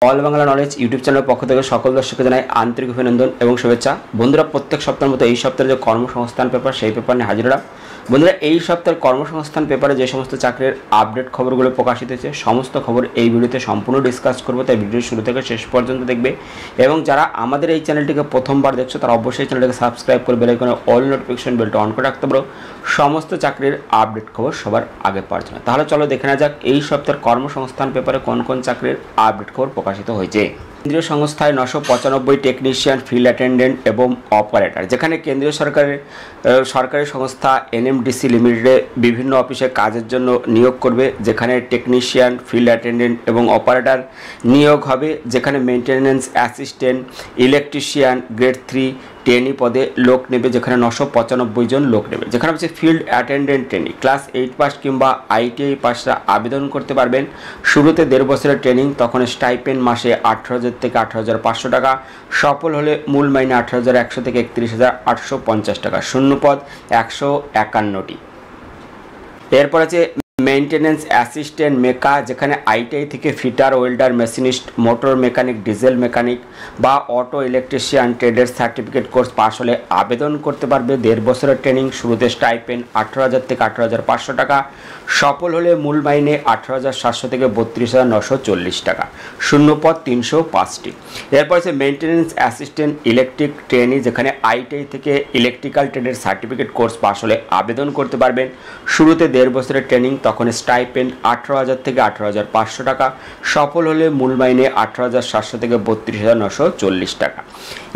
All Bangla knowledge YouTube চ্যানেলের পক্ষ থেকে সকল দর্শককে জানাই আন্তরিক অভিনন্দন এবং শুভেচ্ছা। বন্ধুরা, প্রত্যেক সপ্তাহের মতো এই সপ্তাহের যে কর্মসংস্থান পেপার সেই পেপার নিয়ে হাজির হলাম। বন্ধুরা, এই সপ্তাহের কর্মসংস্থান পেপারে যে সমস্ত চাকরির আপডেট খবরগুলো প্রকাশিত হয়েছে সমস্ত খবর এই ভিডিওতে সম্পূর্ণ ডিসকাস করবো, তাই ভিডিও শুরু থেকে শেষ পর্যন্ত দেখবে। এবং যারা আমাদের এই চ্যানেলটিকে প্রথমবার দেখছো তারা অবশ্যই চ্যানেলটিকে সাবস্ক্রাইব করে বেল আইকনে অল নোটিফিকেশন বেলটা অন করে রাখতে পারো সমস্ত চাকরির আপডেট খবর সবার আগে পাওয়ার জন্য। তাহলে চলো দেখে নেওয়া যাক এই সপ্তাহের কর্মসংস্থান পেপারে কোন কোন চাকরির আপডেট খবর প্রকাশিত হয়েছে। কেন্দ্রীয় সংস্থায় 995 টেকনিশিয়ান, ফিল্ড অ্যাটেন্ডেন্ট এবং অপারেটর, যেখানে কেন্দ্রীয় সরকারি সংস্থা এনএমডিসি লিমিটেডে বিভিন্ন অফিসে কাজের জন্য নিয়োগ করবে, যেখানে টেকনিশিয়ান, ফিল্ড অ্যাটেন্ডেন্ট এবং অপারেটর নিয়োগ হবে, যেখানে maintenance assistant, electrician grade 3 trainee পদে লোক নেবে, যেখানে 995 জন লোক নেবে। যেখানে হচ্ছে field attendant training class 8 pass কিংবা আইটিআই পাসরা আবেদন করতে পারবেন। শুরুতে 1.5 বছরের ট্রেনিং, তখন স্টাইপেন্ড মাসে 18,000 থেকে 18,500 টাকা, সফল হলে মূল মাইনে 18,100 থেকে 31,850 টাকা, শূন্যপদ 151টি। এরপর আছে মেইনটেনেন্স অ্যাসিস্ট্যান্ট মেকা, যেখানে আইটিআই থেকে fitter, welder, machinist, motor mechanic, diesel mechanic বা অটো ইলেকট্রিশিয়ান ট্রেডের সার্টিফিকেট কোর্স পাস হলে আবেদন করতে পারবে। 1.5 বছরের ট্রেনিং, শুরুতে স্টাইপেন্ড 18,000 থেকে 18,500 টাকা, সফল হলে মূল মাইনে 18,700 থেকে 32,940 টাকা, শূন্যপদ 305টি। এরপর আছে মেইনটেনেন্স অ্যাসিস্ট্যান্ট ইলেকট্রিক ট্রেনি, যেখানে আইটিআই থেকে ইলেকট্রিক্যাল ট্রেডের সার্টিফিকেট কোর্স পাস হলে আবেদন করতে পারবেন। শুরুতে 1.5 বছরের ট্রেনিং, তখন স্টাইপেন্ড 18,000 থেকে 18,500 টাকা, সফল হলে মূল মাইনে 18,700 থেকে 32,940 টাকা।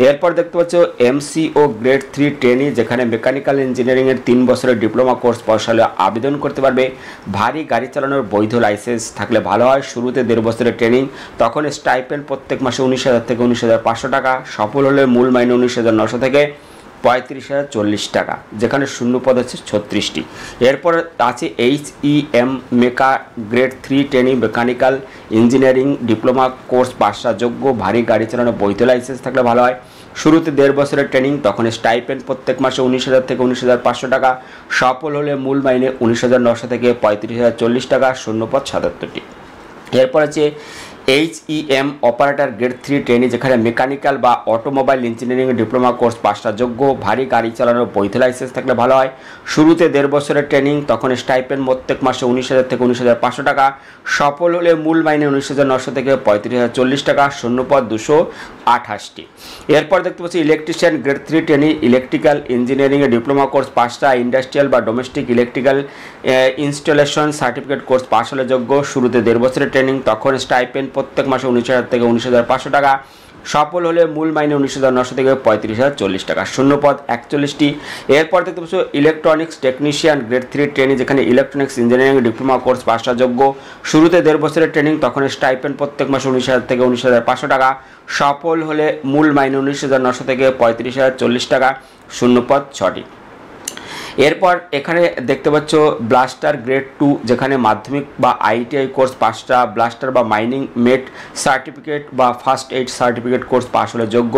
এরপর দেখতে পাচ্ছ এমসিও গ্রেড 3 ট্রেনি, যেখানে মেকানিক্যাল ইঞ্জিনিয়ারিংয়ের 3 বছরের ডিপ্লোমা কোর্স পাস হলে আবেদন করতে পারবে। ভারী গাড়ি চালানোর বৈধ লাইসেন্স থাকলে ভালো হয়। শুরুতে 1.5 বছরের ট্রেনিং, তখন স্টাইপেন্ড প্রত্যেক মাসে 19,000 থেকে 19,500 টাকা, সফল হলে মূল মাইনে 19,900 থেকে 35,040 টাকা, যেখানে শূন্যপদ আছে 36টি। এরপর আছে HEM মেকা grade 3 training, mechanical engineering diploma course পাসরা যোগ্য, ভারী গাড়ি চালানোর বৈধ লাইসেন্স থাকলে ভালো হয়। শুরুতে 1.5 বছরের ট্রেনিং, তখন স্টাইপেন্ড প্রত্যেক মাসে 19,000 থেকে 19,500 টাকা, সফল হলে মূল মাইনে 19,900 থেকে 35,040 টাকা, শূন্যপদ 77টি। এরপর আছে HEM অপারেটর গ্রেড 3 ট্রেনি, যেখানে মেকানিক্যাল বা অটোমোবাইল ইঞ্জিনিয়ারিং ডিপ্লোমা কোর্স পাসটা যোগ্য, ভারী গাড়ি চালানোর বৈধ লাইসেন্স থাকলে ভালো হয়। শুরুতে 1.5 বছরের ট্রেনিং, তখন স্টাইপেন্ড প্রত্যেক মাসে 19,000 থেকে 19,500 টাকা, সফল হলে মূল মাইনে 19,900 থেকে 35,040 টাকা, শূন্যপদ 228টি। এরপর দেখতে পাচ্ছি ইলেকট্রিশিয়ান গ্রেড 3 ট্রেনি, ইলেকট্রিক্যাল ইঞ্জিনিয়ারিংয়ে ডিপ্লোমা কোর্স পাসটা, ইন্ডাস্ট্রিয়াল বা domestic electrical installation certificate course pass হলে যোগ্য। শুরুতে 1.5 বছরের ট্রেনিং, তখন স্টাইপেন্ড প্রত্যেক মাসে 19,000 থেকে 19,500 টাকা, সফল হলে মূল মাইনে 19,900 থেকে 35,040 টাকা, শূন্যপদ 41টি। এরপর দেখতে পাচ্ছ ইলেকট্রনিক্স টেকনিশিয়ান গ্রেড 3 ট্রেনি, যেখানে ইলেকট্রনিক্স ইঞ্জিনিয়ারিং ডিপ্লোমা কোর্স পাসটা যোগ্য। শুরুতে 1.5 বছরের ট্রেনিং, তখন স্টাইপেন্ড প্রত্যেক মাসে 19,000 থেকে 19,500 টাকা, সফল হলে মূল মাইনে 19,900 থেকে 35,040 টাকা, শূন্যপদ 6টি। এরপর এখানে দেখতে পাচ্ছ ব্লাস্টার গ্রেড 2, যেখানে মাধ্যমিক বা আইটিআই কোর্স পাসটা, ব্লাস্টার বা মাইনিং মেট সার্টিফিকেট বা first aid certificate course pass হলে যোগ্য,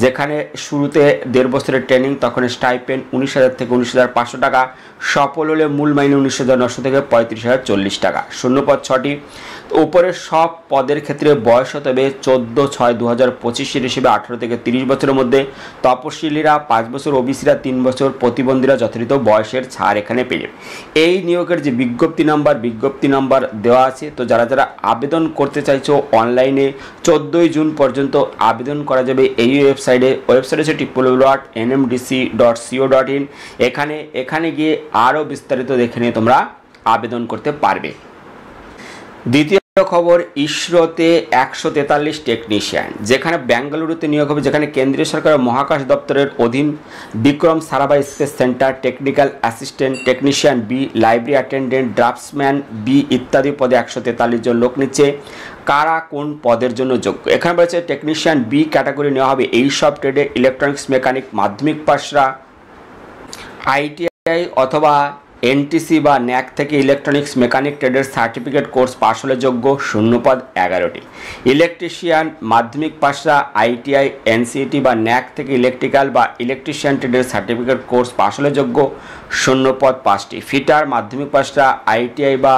যেখানে শুরুতে 1.5 বছরের ট্রেনিং, তখন স্টাইপেন্ড 19,000 থেকে 19,500 টাকা, সফল হলে মূল মাইনে 19,900 থেকে 35,040 টাকা, শূন্যপদ 6টি। উপরের সব পদের ক্ষেত্রে বয়স হতে হবে 14/6/2025 হিসেবে 18 থেকে 30 বছরের মধ্যে। তপশিলীরা 5 বছর, ওবিসিরা 3 বছর, প্রতিবন্ধীরা যথাযথ বয়সের ছাড় এখানে পেয়ে যাবে। এই নিয়োগের যে বিজ্ঞপ্তি নাম্বার দেওয়া আছে, তো যারা আবেদন করতে চাইছো অনলাইনে 14 জুন পর্যন্ত আবেদন করা যাবে এই ওয়েবসাইটে হচ্ছে www.nmdc.co.in। এখানে গিয়ে আরও বিস্তারিত দেখে নিয়ে তোমরা আবেদন করতে পারবে। দ্বিতীয় খবর, ইসরোতে 143 টেকনিশিয়ান, যেখানে বেঙ্গালুরুতে নিয়োগ হবে, যেখানে কেন্দ্রীয় সরকারের মহাকাশ দপ্তরের অধীন Vikram Sarabhai space centre technical assistant, technician B, library attendant, draftsman B ইত্যাদি পদে 143 জন লোক নিচ্ছে। কারা কোন পদের জন্য যোগ্য? এখানে বলেছে টেকনিশিয়ান বি ক্যাটাগরি নেওয়া হবে এই সব ট্রেডে ইলেকট্রনিক্স মেকানিক মাধ্যমিক পাসরা, আইটিআই অথবা এনটিসি বা ন্যাক থেকে ইলেকট্রনিক্স মেকানিক ট্রেডের সার্টিফিকেট কোর্স পাস হলে যোগ্য, শূন্যপদ 11টি। ইলেকট্রিশিয়ান মাধ্যমিক পাসরা, আইটিআই, এনসিইটি বা ন্যাক থেকে ইলেকট্রিক্যাল বা ইলেকট্রিশিয়ান ট্রেডের সার্টিফিকেট কোর্স পাস হলে যোগ্য, শূন্যপদ 5টি। ফিটার মাধ্যমিক পাসরা, আইটিআই বা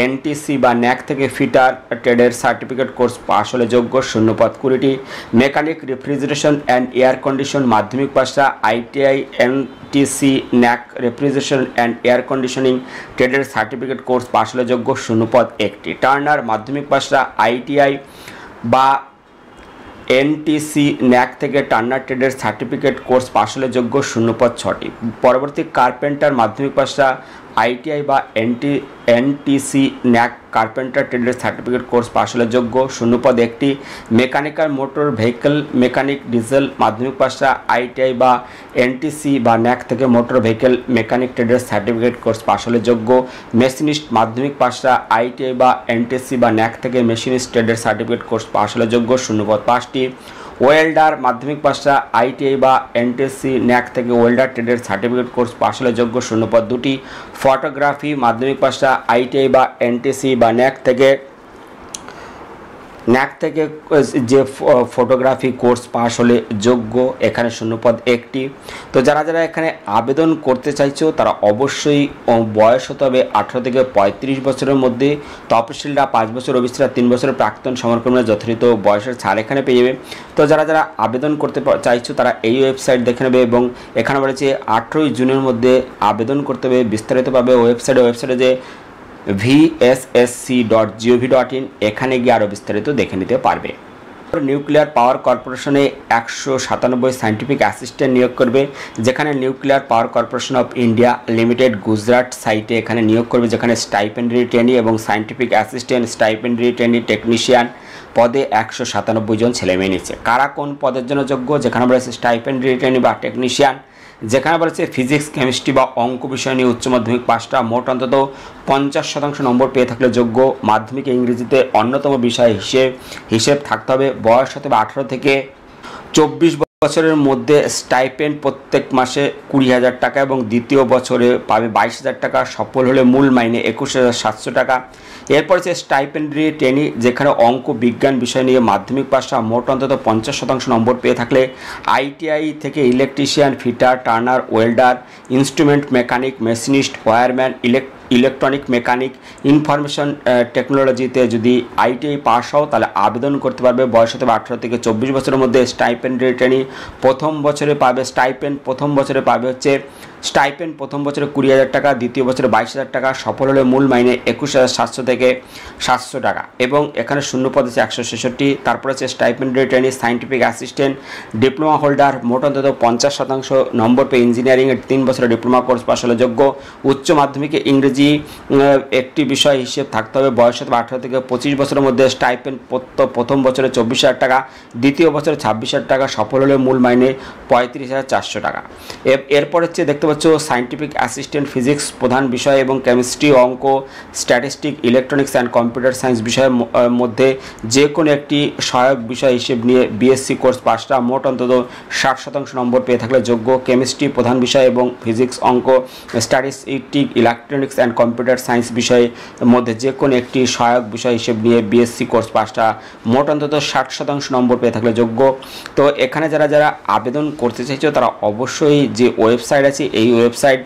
এনটিসি বা ন্যাক থেকে ফিটার ট্রেডের সার্টিফিকেট কোর্স পাশ হলে যোগ্য, শূন্যপদ 20টি। Mechanic refrigeration and air condition মাধ্যমিক পাশটা ITI NTC NAC refrigeration and air conditioning ট্রেডের সার্টিফিকেট কোর্স পাশ হলে যোগ্য, শূন্যপদ 1টি। টার্নার মাধ্যমিক পাশটা আইটিআই বা এনটিসি ন্যাক থেকে টার্নার ট্রেডের সার্টিফিকেট কোর্স পাশ হলে যোগ্য, শূন্যপদ 6টি। পরবর্তী কার্পেন্টার মাধ্যমিক পাশটা আইটিআই বা এনটিসি ন্যাক কার্পেন্টার ট্রেডের সার্টিফিকেট কোর্স পাশ হলে যোগ্য, শূন্যপদ 1টি। Mechanical motor vehicle mechanic diesel মাধ্যমিক পাশটা আইটিআই বা এনটিসি বা ন্যাক থেকে মোটর ভেহিকল মেকানিক ট্রেডের সার্টিফিকেট কোর্স পাশ হলে যোগ্য। মেশিনিস্ট মাধ্যমিক পাশটা আইটিআই বা এনটিসি বা ন্যাক থেকে মেশিনিস্ট ট্রেডের সার্টিফিকেট কোর্স পাশ হলে যোগ্য, শূন্যপদ 5টি। ওয়েল্ডার মাধ্যমিক পাশটা আইটিআই বা এনটিসি ন্যাক থেকে ওয়েল্ডার ট্রেডের সার্টিফিকেট কোর্স পাশ হলে যোগ্য, শূন্যপদ 2টি। ফটোগ্রাফি মাধ্যমিক পাশটা আইটিআই বা এনটিসি বা ন্যাক থেকে যে ফটোগ্রাফি কোর্স পাশ হলে যোগ্য, এখানে শূন্যপদ 1টি। তো যারা যারা এখানে আবেদন করতে চাইছো তারা অবশ্যই বয়স হতে হবে 18 থেকে 35 বছরের মধ্যে। তপশিলরা 5 বছর, ওবিসিরা 3 বছরের প্রাক্তন সমরকর্মীরা যথাযথ বয়সের ছাড় এখানে পেয়ে যাবে। তো যারা যারা আবেদন করতে চাইছো তারা এই ওয়েবসাইট দেখে নেবে এবং এখানে বলেছে 18 জুনের মধ্যে আবেদন করতে হবে। বিস্তারিতভাবে ওয়েবসাইটে যে vssc.gov.in এখানে গিয়ে আরও বিস্তারিত দেখে নিতে পারবে। নিউক্লিয়ার পাওয়ার কর্পোরেশনে 197 সায়েন্টিফিক অ্যাসিস্ট্যান্ট নিয়োগ করবে, যেখানে nuclear power corporation of India limited Gujarat সাইটে এখানে নিয়োগ করবে, যেখানে স্টাইপেন্ডারি ট্রেনি এবং সায়েন্টিফিক অ্যাসিস্ট্যান্ট স্টাইপেন্ডারি ট্রেনি টেকনিশিয়ান পদে 197 জন ছেলেমেয়ে নিচ্ছে। কারা কোন পদের জন্য যোগ্য, যেখানে বলেছে স্টাইপেন্ডারি ট্রেনি বা টেকনিশিয়ান, যেখানে বলেছে ফিজিক্স কেমিস্ট্রি বা অঙ্ক বিষয় নিয়ে উচ্চ মাধ্যমিক পাশটা, মোট অন্তত 50% নম্বর পেয়ে থাকলে যোগ্য। মাধ্যমিক ইংরেজিতে অন্যতম বিষয় হিসেব থাকতে হবে। বয়স হতে হবে 18 থেকে 24 বছরের মধ্যে। স্টাইপেন্ড প্রত্যেক মাসে 20,000 টাকা এবং দ্বিতীয় বছরে পাবে 22,000 টাকা। সফল হলে মূল মাইনে 21,700 টাকা। এরপর হচ্ছে স্টাইপেন্ডারি ট্রেনি, যেখানে অঙ্ক বিজ্ঞান বিষয় নিয়ে মাধ্যমিক পাশটা, মোট অন্তত 50% নম্বর পেয়ে থাকলে আইটিআই থেকে electrician, fitter, turner, welder, instrument mechanic, machinist, wireman, electronic mechanic, information টেকনোলজিতে যদি আইটিআই পাস হও তাহলে আবেদন করতে পারবে। বয়স হতে হবে 18 থেকে 24 বছরের মধ্যে। স্টাইপেন্ডারি ট্রেনি প্রথম বছরে পাবে প্রথম বছরে পাবে হচ্ছে স্টাইপেন্ড প্রথম বছরে 20,000 টাকা, দ্বিতীয় বছরে 22,000 টাকা। সফল হলে মূল মাইনে 21,700 থেকে 700 টাকা এবং এখানে শূন্যপদ আছে 166। তারপর আছে stipendiary trainee scientific assistant diploma holder, মোট অন্তত 50% নম্বর পেয়ে ইঞ্জিনিয়ারিংয়ের 3 বছরের ডিপ্লোমা কোর্স পাশ হলে যোগ্য। উচ্চ মাধ্যমিকে ইংরেজি একটি বিষয় হিসেব থাকতে হবে। বয়স হতে 18 থেকে 25 বছরের মধ্যে। স্টাইপেন্ড প্রথম বছরে 24,000 টাকা, দ্বিতীয় বছরে 26,000 টাকা। সফল হলে মূল মাইনে 35,400 টাকা। এরপর হচ্ছে দেখতে পাচ্ছ সায়েন্টিফিক অ্যাসিস্ট্যান্ট ফিজিক্স প্রধান বিষয় এবং কেমিস্ট্রি, অঙ্ক, statistic, electronics and computer science বিষয়ের মধ্যে যে কোনো একটি সহায়ক বিষয় হিসেব নিয়ে বিএসসি কোর্স পাশটা, মোট অন্তত 60% নম্বর পেয়ে থাকলে যোগ্য। কেমিস্ট্রি প্রধান বিষয় এবং ফিজিক্স, অঙ্ক, statistic, electronics and computer science বিষয়ের মধ্যে যে কোনো একটি সহায়ক বিষয় হিসেব নিয়ে বিএসসি কোর্স পাশটা, মোট অন্তত 60% নম্বর পেয়ে থাকলে যোগ্য। তো এখানে যারা যারা আবেদন করতে চাইছো তারা অবশ্যই যে ওয়েবসাইট আছে এই ওয়েবসাইট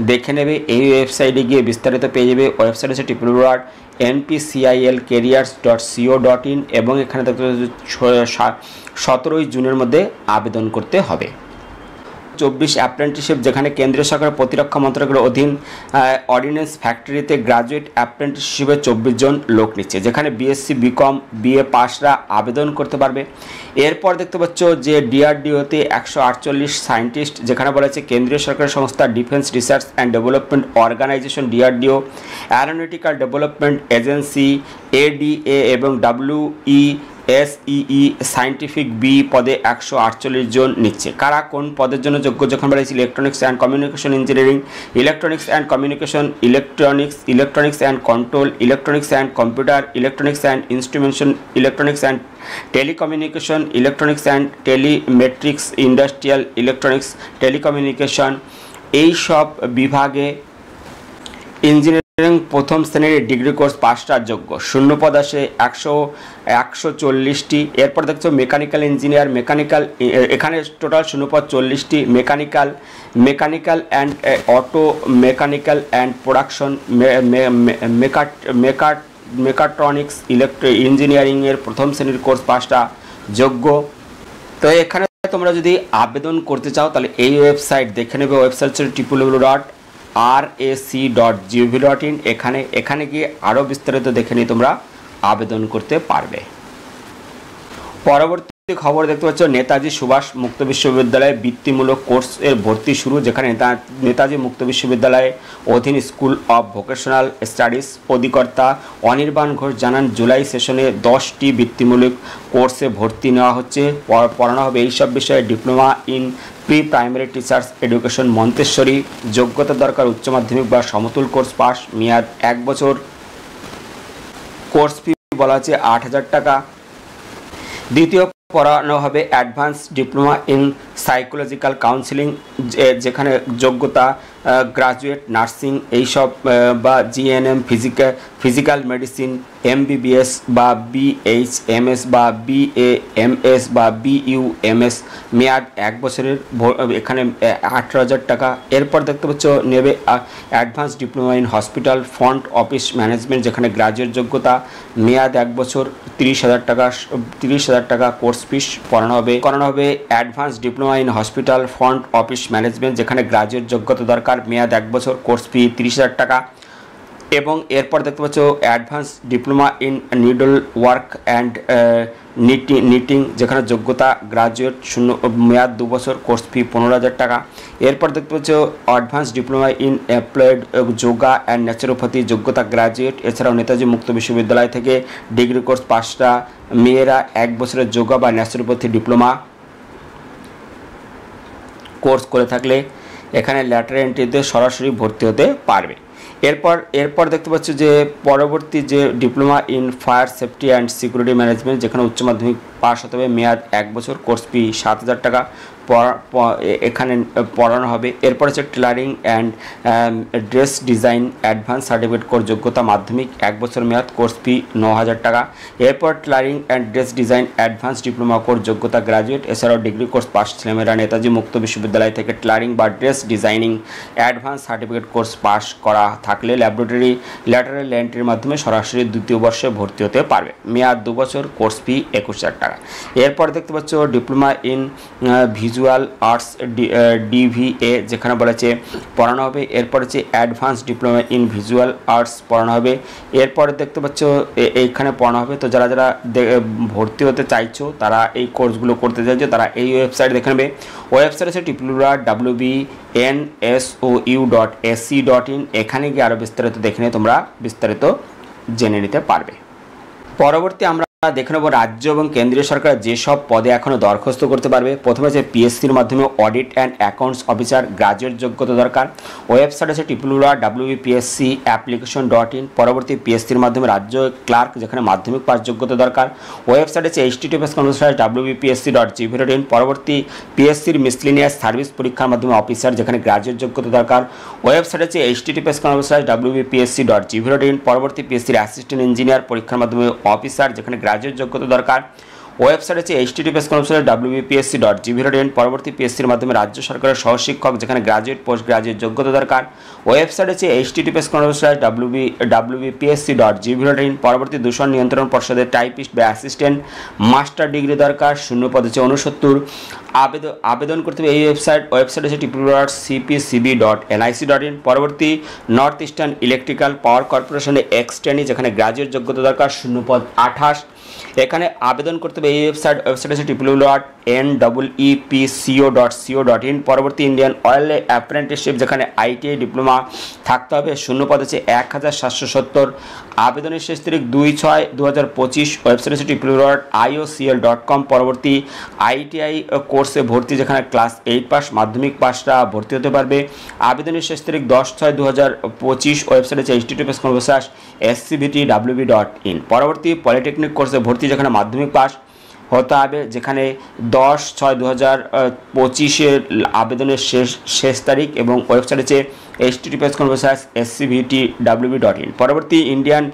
দেখে নেবে। এই ওয়েবসাইটে গিয়ে বিস্তারিত পেয়ে যাবে। ওয়েবসাইট হচ্ছে www.npcil-careers.co.in এবং এখানে দেখতে 17 জুনের মধ্যে আবেদন করতে হবে। 24 অ্যাপ্রেন্টিসশিপ, যেখানে কেন্দ্রীয় সরকারের প্রতিরক্ষা মন্ত্রকের অধীন অর্ডিন্যান্স ফ্যাক্টরিতে গ্রাজুয়েট অ্যাপ্রেন্টিস হিসেবে 24 জন লোক নিচ্ছে, যেখানে বিএসসি, বিকম, বিএ পাসরা আবেদন করতে পারবে। এরপর দেখতে পাচ্ছ যে ডিআরডিওতে 148 সায়েন্টিস্ট, যেখানে বলা হচ্ছে কেন্দ্রীয় সরকারের সংস্থা defence research and development organisation DRDO, aeronautical development agency ADA এবং WESEE সায়েন্টিফিক বি পদে 148 জন নিচ্ছে। কারা কোন পদের জন্য যোগ্য, যখন বলা হয়েছে electronics and communication engineering, electronics and communication, electronics and control, electronics and computer, electronics and instrumentation, electronics and telecommunication, electronics and telemetrics, industrial electronics, telecommunication, এই সব বিভাগে ইঞ্জিনিয়ারিং প্রথম শ্রেণীর ডিগ্রি কোর্স পাসটার যোগ্য, শূন্য পদ আসে 140টি। এরপর দেখছো মেকানিক্যাল ইঞ্জিনিয়ার, এখানে টোটাল শূন্য পদ 40টি। Mechanical and auto mechanical and production, mechatronics, ইঞ্জিনিয়ারিংয়ের প্রথম শ্রেণীর কোর্স পাসটা যোগ্য। তো এখানে তোমরা যদি আবেদন করতে চাও তাহলে এই ওয়েবসাইট দেখে নেবে, ওয়েবসাইট হচ্ছে www.rac.gov.in। এখানে গিয়ে আরও বিস্তারিত দেখে নিয়ে তোমরা আবেদন করতে পারবে। পরবর্তী খবর দেখতে পাচ্ছ, নেতাজি সুভাষ মুক্ত বিশ্ববিদ্যালয়ে বৃত্তিমূলক কোর্সের ভর্তি শুরু, যেখানে নেতাজি মুক্ত বিশ্ববিদ্যালয়ে অধীন স্কুল অব ভোকেশনাল স্টাডিজ অধিকর্তা অনির্বাণ ঘোষ জানান, জুলাই সেশনে 10টি বৃত্তিমূলক কোর্সে ভর্তি নেওয়া হচ্ছে। পড়ানো হবে এইসব বিষয়ে diploma in pre primary teachers education Montessori. যোগ্যতা দরকার উচ্চ মাধ্যমিক বা সমতুল কোর্স পাস, মেয়াদ 1 বছর। কোর্স ফি বলা আছে 8,000 টাকা। দ্বিতীয় পড়ানো হবে advance diploma in psychological counselling, যেখানে যোগ্যতা গ্রাজুয়েট নার্সিং এইসব বা জিএনএম, ফিজিক্যাল মেডিসিন, MBBS বা BHMS বা BAMS বা BUMS, মেয়াদ 1 বছরের, এখানে 18,000 টাকা। এরপর দেখতে পাচ্ছ নেবে advance diploma in hospital front office management, যেখানে গ্রাজুয়েট যোগ্যতা, মেয়াদ 1 বছর, 30,000 টাকা কোর্স ফিস করানো হবে। Advance diploma in hospital front office management, যেখানে গ্রাজুয়েট যোগ্যতা দরকার, মেয়াদ 1 বছর, কোর্স ফি 30,000 টাকা। এবং এরপর দেখতে পাচ্ছ advance diploma in needle work and knitting, যেখানে যোগ্যতা গ্রাজুয়েট, মেয়াদ 2 বছর, কোর্স ফি 15,000 টাকা। এরপর দেখতে পাচ্ছ advance diploma in applied yoga and naturopathy, যোগ্যতা গ্রাজুয়েট। এছাড়াও নেতাজি মুক্ত বিশ্ববিদ্যালয় থেকে ডিগ্রি কোর্স পাসটা, মেয়েরা 1 বছরের যোগা বা ন্যাচুরোপ্যাথি ডিপ্লোমা কোর্স করে থাকলে এখানে ল্যাটার এন্ট্রিতে সরাসরি ভর্তি হতে পারবে। এরপর দেখতে পাচ্ছ যে পরবর্তী যে diploma in fire safety and security management, যেখানে উচ্চ মাধ্যমিক পাস হতে হবে, মেয়াদ 1 বছর, কোর্স ফি 7,000 টাকা এখানে পড়ানো হবে। এরপর হচ্ছে tailoring and dress design advance certificate course, যোগ্যতা মাধ্যমিক, 1 বছর মেয়াদ, কোর্স ফি 9,000 টাকা। এরপর tailoring and dress design advance diploma course, যোগ্যতা গ্রাজুয়েট। এছাড়াও ডিগ্রি কোর্স পাস ছেলেমেয়েরা নেতাজি মুক্ত বিশ্ববিদ্যালয় থেকে টেলারিং বা dress designing advance certificate course pass করা থাকলে ল্যাটারাল এন্ট্রির মাধ্যমে সরাসরি দ্বিতীয় বর্ষে ভর্তি হতে পারবে, মেয়াদ 2 বছর, কোর্স ফি 21,000 টাকা। এরপর দেখতে পাচ্ছ diploma in visual arts DVA, যেখানে বলেছে পড়ানো হবে। এরপর হচ্ছে advance diploma in visual arts পড়ানো হবে। এরপর দেখতে পাচ্ছ এইখানে পড়ানো হবে। তো যারা ভর্তি হতে চাইছো, তারা এই কোর্সগুলো করতে চাইছো, তারা এই ওয়েবসাইট দেখে নেবে। ওয়েবসাইট হচ্ছে www.wbnsou.ac.in। এখানে গিয়ে আরও বিস্তারিত দেখে নিয়ে তোমরা বিস্তারিত জেনে নিতে পারবে। পরবর্তী আমরা দেখে নেব রাজ্য এবং কেন্দ্রীয় সরকার যেসব পদে এখনও দরখাস্ত করতে পারবে। প্রথমে হচ্ছে পিএসসির মাধ্যমে audit and accounts officer, graduate যোগ্যতা দরকার। ওয়েবসাইট আছে www.wbpsc.application.in। পরবর্তী পিএসসির মাধ্যমে রাজ্য ক্লার্ক, যেখানে মাধ্যমিক পাস যোগ্যতা দরকার। ওয়েবসাইট আছে https://wbpsc.gov.in। পরবর্তী পিএসসির মিসলিনিয়াস সার্ভিস পরীক্ষার মাধ্যমে অফিসার, যেখানে গ্রাজুয়েট যোগ্যতা দরকার। ওয়েবসাইট আছে https://wbpsc.gov.in। পরবর্তী পিএসসির অ্যাসিস্ট্যান্ট ইঞ্জিনিয়ার পরীক্ষার মাধ্যমে অফিসার, যেখানে গ্রাজুয়েট যোগ্যতা দরকার। ওয়েবসাইট আছে https://wbpsc.gov.in। পরবর্তী পিএসসির মাধ্যমে রাজ্য সরকারের সহশিক্ষক, যেখানে গ্রাজুয়েট পোস্ট গ্রাজুয়েট যোগ্যতা দরকার। ওয়েবসাইট আছে https://wbpsc.gov.in। পরবর্তী দূষণ নিয়ন্ত্রণ পর্ষদের টাইপিস্ট বা অ্যাসিস্ট্যান্ট মাস্টার ডিগ্রি দরকার, শূন্য পদ আছে 69। আবেদন করতে হবে এই ওয়েবসাইট আছে www.cpcb.nic.in। পরবর্তী নর্থ ইস্টার্ন ইলেকট্রিক্যাল পাওয়ার কর্পোরেশনে এক্সটেনি, যেখানে গ্রাজুয়েট যোগ্যতা দরকার, শূন্য পদ 28। এখানে আবেদন করতে হবে এই ওয়েবসাইট আছে www.nepco.co.in। পরবর্তী ইন্ডিয়ান অয়েল অ্যাপ্রেন্টিসশিপ, যেখানে ITI ডিপ্লোমা থাকতে হবে, শূন্য পদ আছে 1770। আবেদনের শেষ তারিখ 2/6/2025। ওয়েবসাইট আছে www.iocl.com। পরবর্তী ITI কোর্সে ভর্তি, যেখানে ক্লাস 8 পাস মাধ্যমিক পাসটা ভর্তি হতে পারবে। আবেদনের শেষ তারিখ 10/6/2025। ওয়েবসাইট আছে https://scvtwb.in। পরবর্তী পলিটেকনিক কোর্সে ভর্তি, যেখানে মাধ্যমিক পাস হতে হবে, যেখানে 10/6/2025 আবেদনের শেষ তারিখ। এবং ওয়েবসাইট আছে https://scvtwb.in। পরবর্তী ইন্ডিয়ান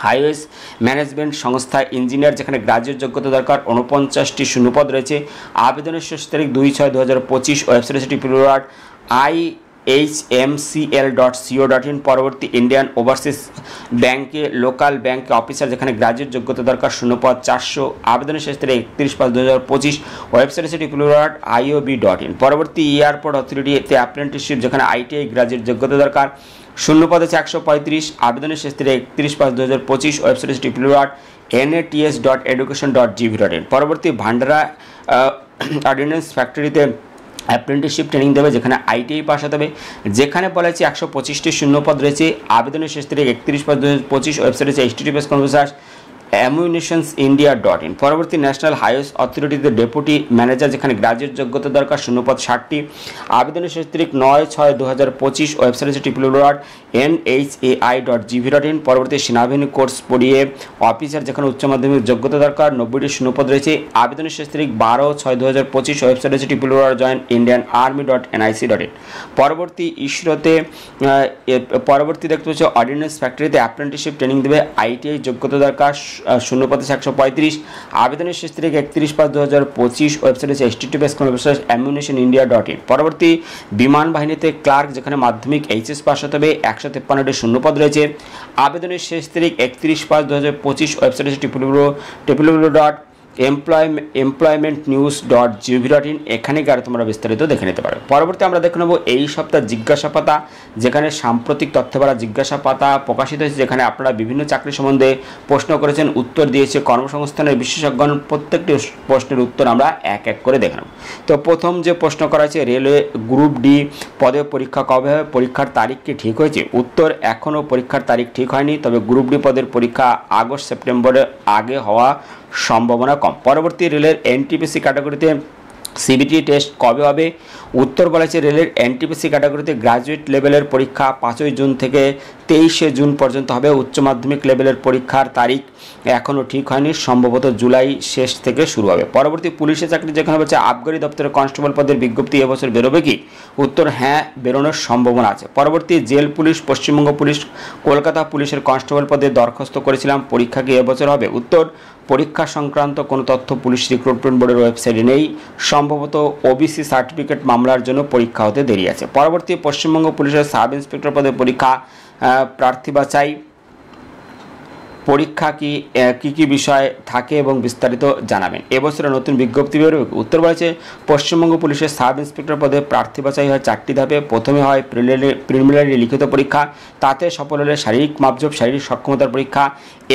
হাইওয়েজ ম্যানেজমেন্ট সংস্থা ইঞ্জিনিয়ার, যেখানে গ্রাজুয়েট যোগ্যতা দরকার, 49টি শূন্যপদ রয়েছে। আবেদনের শেষ তারিখ 2/6/2025। Website ihmcl.co.in। পরবর্তী ইন্ডিয়ান ওভারসিজ ব্যাংকে লোকাল ব্যাংকে অফিসার, যেখানে গ্রাজুয়েট যোগ্যতা দরকার, শূন্যপদ 400। আবেদনের শেষ তারিখ 31/5/2025। Website www.iob.in। পরবর্তী এয়ারপোর্ট অথরিটিতে অ্যাপ্রেন্টিসশিপ, যেখানে আইটিআই গ্রাজুয়েট যোগ্যতা দরকার, শূন্যপদ আছে 135। আবেদনের শেষ তারিখ 31/5/2025। Website www.nats.education.gv.in। পরবর্তী ভান্ডারা অর্ডিন্যান্স ফ্যাক্টরিতে অ্যাপ্রেন্টিসশিপ ট্রেনিং দেবে, যেখানে আইটিআই পাস হতে হবে, যেখানে বলা হয়েছে 125টি শূন্যপদ রয়েছে। আবেদনের শেষ তারিখ 31/5/2025। ওয়েবসাইট হচ্ছে https://ammunitionsindia.in। পরবর্তী ন্যাশনাল হাইওয়েজ অথরিটিতে ডেপুটি ম্যানেজার, যেখানে গ্রাজুয়েট যোগ্যতা দরকার, শূন্যপদ 60টি। আবেদনের শেষ তারিখ 9/6/2025। ওয়েবসাইট হচ্ছে www.nhai.gv.in। পরবর্তী সেনাবাহিনী কোর্স পড়িয়ে অফিসার, যেখানে উচ্চ মাধ্যমিক যোগ্যতা দরকার, 90টি শূন্যপদ রয়েছে। আবেদনের শেষ তারিখ 12/6/2025। ওয়েবসাইট হচ্ছে www.joinindianarmy.nic.in। পরবর্তী ইসরোতে পরবর্তী দেখতে পাচ্ছি অর্ডিন্যান্স ফ্যাক্টরিতে অ্যাপ্রেন্টিসশিপ ট্রেনিং দেবে, আইটিআই যোগ্যতা দরকার, শূন্যপদ 135। আবেদনের শেষ তারিখ 31/5/2025। ওয়েবসাইট হচ্ছে https://ammunitionindia.in। পরবর্তী বিমান বাহিনীতে ক্লার্ক, যেখানে মাধ্যমিক এইচএস পাস হতে হবে, 153টি শূন্যপদ রয়েছে। আবেদনের শেষ তারিখ 31/5/2025। ওয়েবসাইট হচ্ছে www.employmentnews.gov.in। এখানে গিয়ে তোমরা বিস্তারিত দেখে নিতে পারো। পরবর্তী আমরা দেখে নেব এই সপ্তাহ জিজ্ঞাসা পাতা, যেখানে সাম্প্রতিক তথ্য ভরা জিজ্ঞাসা পাতা প্রকাশিত হয়েছে, যেখানে আপনারা বিভিন্ন চাকরি সম্বন্ধে প্রশ্ন করেছেন, উত্তর দিয়েছে কর্মসংস্থানের বিশেষজ্ঞ। প্রত্যেকটি প্রশ্নের উত্তর আমরা এক এক করে দেখে নেব। তো প্রথম যে প্রশ্ন করা হয়েছে, রেলওয়ে গ্রুপ ডি পদে পরীক্ষা কবে হবে? পরীক্ষার তারিখ কি ঠিক হয়েছে? উত্তর, এখনও পরীক্ষার তারিখ ঠিক হয়নি, তবে গ্রুপ ডি পদের পরীক্ষা আগস্ট সেপ্টেম্বরের আগে হওয়া সম্ভাবনা কম। পরবর্তী রেলের এনটিপিসি ক্যাটাগরিতে সিবিটি টেস্ট কবে হবে? উত্তর বলেছে, রেলের এনটিপিসি ক্যাটাগরিতে গ্রাজুয়েট লেভেলের পরীক্ষা 5ই জুন থেকে 23শে জুন পর্যন্ত হবে। উচ্চ মাধ্যমিক লেভেলের পরীক্ষার তারিখ এখনও ঠিক হয়নি, সম্ভবত জুলাই শেষ থেকে শুরু হবে। পরবর্তী পুলিশের চাকরি, যেখানে বলছে আবগারি দপ্তরের কনস্টেবল পদের বিজ্ঞপ্তি এবছর বেরোবে কি? উত্তর, হ্যাঁ, বেরোনোর সম্ভাবনা আছে। পরবর্তী jail police, Paschimbanga police, Kolkata পুলিশের কনস্টেবল পদে দরখাস্ত করেছিলাম, পরীক্ষা কি এবছর হবে? উত্তর, পরীক্ষা সংক্রান্ত কোনো তথ্য পুলিশ রিক্রুটমেন্ট বোর্ডের ওয়েবসাইটে নেই, সম্ভবত ওবিসি সার্টিফিকেট মামলার জন্য পরীক্ষা হতে দেরি আছে। পরবর্তী পশ্চিমবঙ্গ পুলিশের সাব ইন্সপেক্টর পদে পরীক্ষা, প্রার্থী বাছাই, পরীক্ষা কি বিষয় থাকে এবং বিস্তারিত জানাবেন। এবছরে নতুন বিজ্ঞপ্তি বেরোবে? উত্তর বলেছে, পশ্চিমবঙ্গ পুলিশের সাব ইন্সপেক্টর পদে প্রার্থী বাছাই হয় 4টি ধাপে। প্রথমে হয় প্রিলিমিনারি লিখিত পরীক্ষা, তাতে সফল হলে শারীরিক মাপজোপ, শারীরিক সক্ষমতার পরীক্ষা।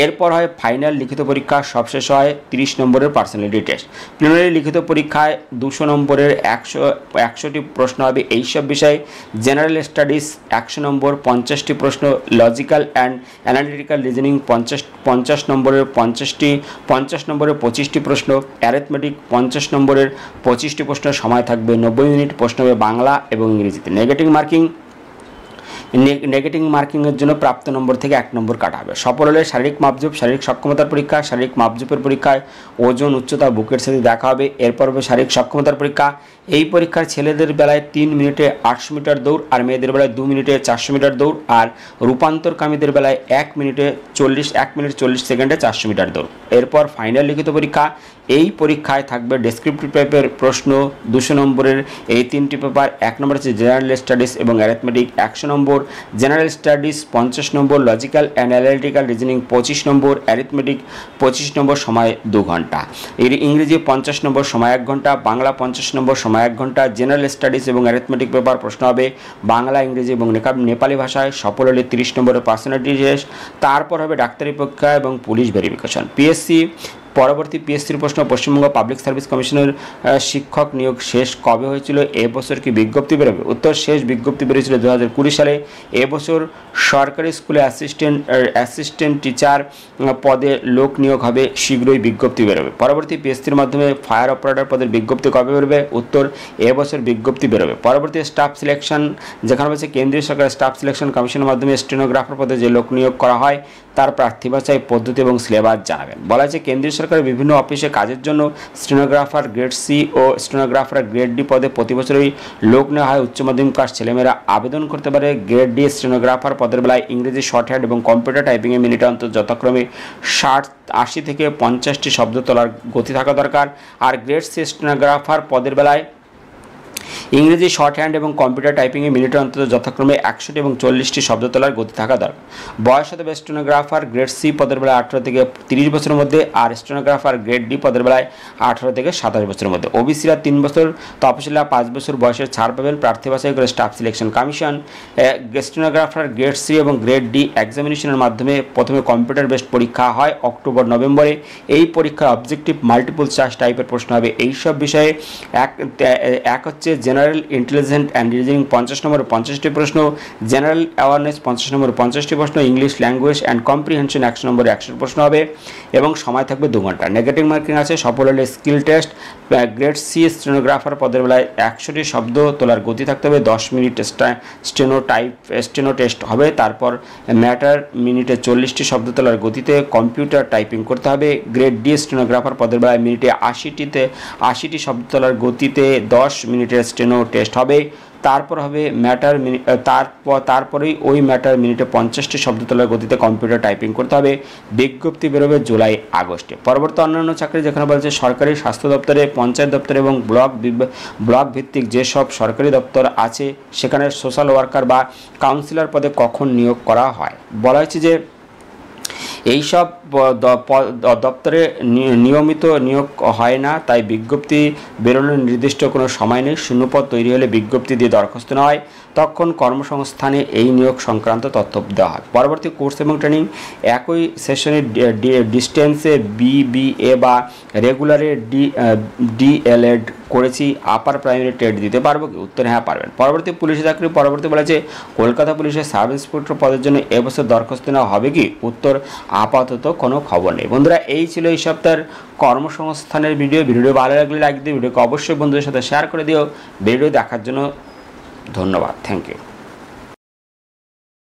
এরপর হয় ফাইনাল লিখিত পরীক্ষা, সবশেষ হয় 30 নম্বরের পার্সোনালিটি টেস্ট। প্রিলিমিনারি লিখিত পরীক্ষায় 200 নম্বরের 100টি প্রশ্ন হবে এইসব বিষয়ে। জেনারেল স্টাডিজ 100 নম্বর, 50টি প্রশ্ন। লজিক্যাল অ্যান্ড অ্যানালিটিক্যাল রিজনিং 50 নম্বরের 50 নম্বরের 25টি প্রশ্ন। অ্যারিথমেটিক 50 নম্বরের 25টি প্রশ্ন। সময় থাকবে 90 মিনিট। প্রশ্ন হবে বাংলা এবং ইংরেজিতে। নেগেটিভ মার্কিংয়ের জন্য প্রাপ্ত নম্বর থেকে 1 নম্বর কাটা হবে। সফল হলে শারীরিক মাপজোপ, শারীরিক সক্ষমতার পরীক্ষা। শারীরিক মাপজোপের পরীক্ষায় ওজন, উচ্চতা, বুকের সাথে দেখা হবে। এরপর হবে শারীরিক সক্ষমতার পরীক্ষা। এই পরীক্ষার ছেলেদের বেলায় 3 মিনিটে 800 মিটার দৌড়, আর মেয়েদের বেলায় 2 মিনিটে 400 মিটার দৌড়, আর রূপান্তরকামীদের বেলায় 1 মিনিট 40 সেকেন্ডে 400 মিটার দৌড়। এরপর ফাইনাল লিখিত পরীক্ষা। এই পরীক্ষায় থাকবে ডেসক্রিপটিভ টাইপের প্রশ্ন 200 নম্বরের। এই 3টি পেপার, 1 নম্বর হচ্ছে জেনারেল স্টাডিজ এবং arithmetic 100 number, general studies 50 number, logical and analytical reasoning 25 number, arithmetic 25 নম্বর, সময় 2 ঘন্টা। এর ইংরেজি 50 নম্বর, সময় 1 ঘন্টা। বাংলা 50 নম্বর, সময় 1 ঘন্টা। জেনারেল স্টাডিজ এবং অ্যারিথমেটিক পেপার প্রশ্ন হবে বাংলা, ইংরেজি এবং নেপালি ভাষায়। সফল হলে 30 নম্বরের পার্সোনালিটি টেস্ট। তারপর হবে ডাক্তারি পরীক্ষা এবং পুলিশ ভেরিফিকেশন। পরবর্তী পিএসসির প্রশ্ন, পশ্চিমবঙ্গ পাবলিক সার্ভিস কমিশনের শিক্ষক নিয়োগ শেষ কবে হয়েছিল? এবছর কি বিজ্ঞপ্তি বেরোবে? উত্তর, শেষ বিজ্ঞপ্তি বেরিয়েছিল 2020 সালে। এবছর সরকারি স্কুলে অ্যাসিস্ট্যান্ট টিচার পদে লোক নিয়োগ হবে, শীঘ্রই বিজ্ঞপ্তি বেরোবে। পরবর্তী পিএসসির মাধ্যমে ফায়ার অপারেটর পদের বিজ্ঞপ্তি কবে বেরোবে? উত্তর, এবছর বিজ্ঞপ্তি বেরোবে। পরবর্তী স্টাফ সিলেকশন, যেখানে বলছে কেন্দ্রীয় সরকারের স্টাফ সিলেকশন কমিশনের মাধ্যমে স্টেনোগ্রাফার পদে যে লোক নিয়োগ করা হয় তার প্রার্থী বাছাই পদ্ধতি এবং সিলেবাস জানাবেন। বলা হয়েছে কেন্দ্রীয় সরকারের বিভিন্ন অফিসে কাজের জন্য স্টেনোগ্রাফার গ্রেড সি ও স্টেনোগ্রাফার গ্রেড ডি পদে প্রতি বছরই লোক নেওয়া হয়। উচ্চ মাধ্যমিক পাস ছেলেমেয়েরা আবেদন করতে পারে। গ্রেড ডি স্টেনোগ্রাফার পদের বেলায় ইংরেজি শর্টহ্যান্ড এবং কম্পিউটার টাইপিংয়ে মিনিটে অন্তত যথাক্রমে 80 থেকে 50টি শব্দ তোলার গতি থাকা দরকার। আর গ্রেড সি স্টেনোগ্রাফার পদের বেলায় ইংরেজি শর্টহ্যান্ড এবং কম্পিউটার টাইপিংয়ে মিনিটে অন্তত যথাক্রমে 100টি এবং 40টি শব্দ তোলার গতি থাকা দরকার। বয়স হতে হবে স্টেনোগ্রাফার গ্রেড সি পদের বেলায় 18 থেকে 30 বছরের মধ্যে, আর স্টেনোগ্রাফার গ্রেড ডি পদের বেলায় 18 থেকে 27 বছরের মধ্যে। ওবিসিরা 3 বছর, তপশিলীরা 5 বছর বয়সের ছাড় পাবেন। প্রার্থী বাছাই করে staff selection commission. Stenographer grade C এবং গ্রেড ডি এক্সামিনেশনের মাধ্যমে প্রথমে কম্পিউটার বেসড পরীক্ষা হয় অক্টোবর-নভেম্বরে। এই পরীক্ষার অবজেক্টিভ মাল্টিপল চয়েস টাইপের প্রশ্ন হবে এইসব বিষয়ে। এক হচ্ছে জেনারেল ইন্টেলিজেন্ট অ্যান্ড রিজনিং 50 নম্বরে 50টি প্রশ্ন, জেনারেল অ্যাওয়ারনেস 50 নম্বরে 50টি প্রশ্ন, ইংলিশ ল্যাঙ্গুয়েজ অ্যান্ড কম্প্রিহেনশন 100 নম্বরে 100 প্রশ্ন হবে এবং সময় থাকবে 2 ঘন্টা। নেগেটিভ মার্কিং আছে। সফল হলে skill test. Grade C stenographer পদের বেলায় 100টি শব্দ তোলার গতি থাকতে হবে। 10 মিনিট স্টেনো টেস্ট হবে। তারপর ম্যাটার মিনিটে 40টি শব্দ তোলার গতিতে কম্পিউটার টাইপিং করতে হবে। গ্রেড ডি স্টেনোগ্রাফার পদের বেলায় মিনিটে 80টি শব্দ তোলার গতিতে 10 মিনিটের স্টেনো টেস্ট হবে। তারপর হবে ম্যাটার তারপরেই ওই ম্যাটার মিনিটে 50টি শব্দ তোলার গতিতে কম্পিউটার টাইপিং করতে হবে। বিজ্ঞপ্তি বেরোবে জুলাই-আগস্টে। পরবর্তী অন্যান্য চাকরি যেখানে বলছে সরকারি স্বাস্থ্য দপ্তরে, পঞ্চায়েত দপ্তরে এবং ব্লক ভিত্তিক যেসব সরকারি দপ্তর আছে সেখানে সোশ্যাল ওয়ার্কার বা কাউন্সিলর পদে কখন নিয়োগ করা হয়। বলা হয়েছে যে এইসব দপ্তরে নিয়মিত নিয়োগ হয় না, তাই বিজ্ঞপ্তি বেরোনোর নির্দিষ্ট কোনো সময় নেই। শূন্যপদ তৈরি হলে বিজ্ঞপ্তি দিয়ে দরখাস্ত নেওয়া হয়, তখন কর্মসংস্থানে এই নিয়োগ সংক্রান্ত তথ্য দেওয়া হয়। পরবর্তী কোর্স এবং ট্রেনিং একই সেশনে ডিস্টেন্সে BBA বা রেগুলারে DLED করেছি, আপার প্রাইমারি টেট দিতে পারবো কি? উত্তর হ্যাঁ পারবেন। পরবর্তী পুলিশি চাকরি। পরবর্তী বলেছে কলকাতা পুলিশের সাব ইন্সপেক্টর পদের জন্য এবছর দরখাস্ত নেওয়া হবে কি? উত্তর আপাতত কোনো খবর নেই। বন্ধুরা, এই ছিল এই সপ্তাহের কর্মসংস্থানের ভিডিও। ভালো লাগলে লাইক দিও, ভিডিওকে অবশ্যই বন্ধুদের সাথে শেয়ার করে দিও। ভিডিও দেখার জন্য ধন্যবাদ। Thank you.